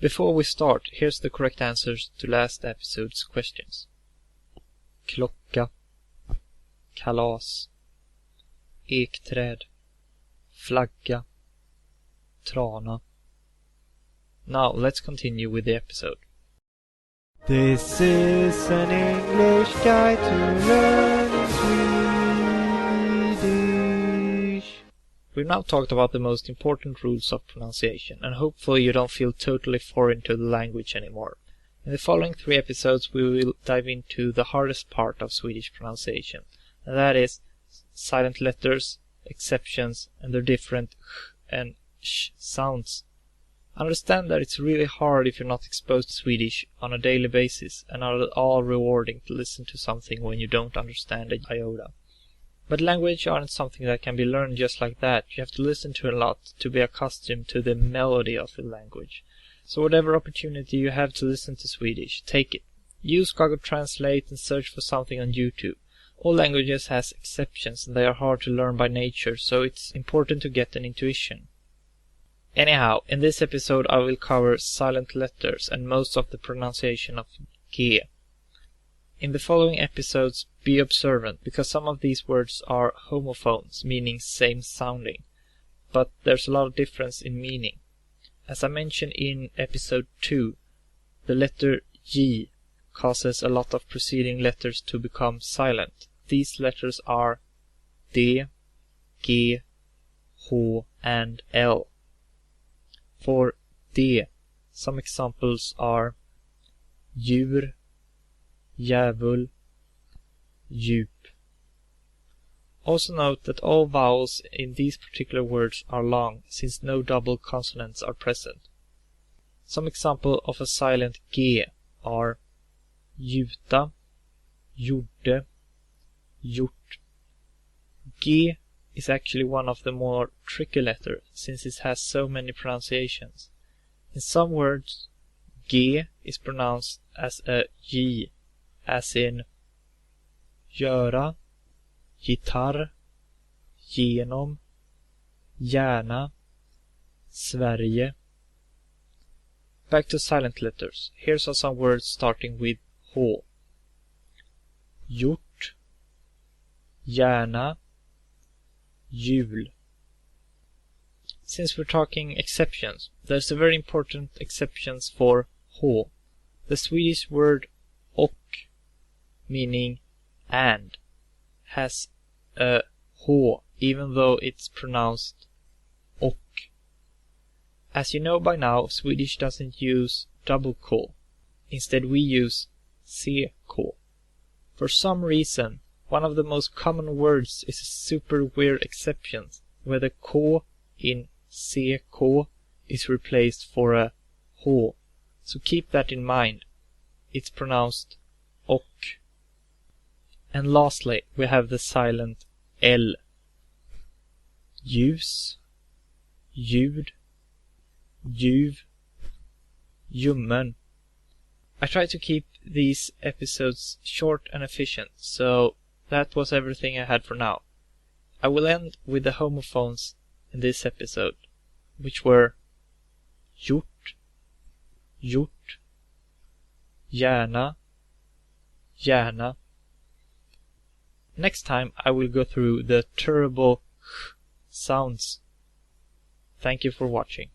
Before we start, here's the correct answers to last episode's questions. Klocka, kalas, ekträd, flagga, trana. Now let's continue with the episode. This is an English guide to learning Swedish. We've now talked about the most important rules of pronunciation, and hopefully you don't feel totally foreign to the language anymore. In the following 3 episodes we will dive into the hardest part of Swedish pronunciation, and that is silent letters, exceptions, and their different ch and sh sounds. Understand that it's really hard if you're not exposed to Swedish on a daily basis, and not at all rewarding to listen to something when you don't understand a iota. But language aren't something that can be learned just like that. You have to listen to a lot to be accustomed to the melody of the language. So whatever opportunity you have to listen to Swedish, take it. Use Google Translate and search for something on YouTube. All languages has exceptions and they are hard to learn by nature, so it's important to get an intuition. Anyhow, in this episode I will cover silent letters and most of the pronunciation of G. In the following episodes, be observant, because some of these words are homophones, meaning same sounding, but there's a lot of difference in meaning. As I mentioned in episode 2, the letter J causes a lot of preceding letters to become silent. These letters are D, G, H, and L. For D, some examples are djur, djävul, djup. Also note that all vowels in these particular words are long, since no double consonants are present. Some examples of a silent G are gjuta, gjorde, gjort. G is actually one of the more tricky letters, since it has so many pronunciations. In some words, G is pronounced as a J, as in göra, gitarr, genom, gärna, Sverige. Back to silent letters. Here are some words starting with H. Gjort, gärna, jul. Since we're talking exceptions, there's a very important exceptions for H. The Swedish word och, meaning and, has a H even though it's pronounced och. As you know by now, Swedish doesn't use double K. Instead we use CK. For some reason, one of the most common words is a super weird exception, where the K in CK is replaced for a H. So keep that in mind. It's pronounced och. And lastly, we have the silent L. Ljus, ljud, ljuv, ljummen. I try to keep these episodes short and efficient, so that was everything I had for now. I will end with the homophones in this episode, which were gjort, gjort, gärna, gärna. Next time I will go through the terrible ch sounds. Thank you for watching.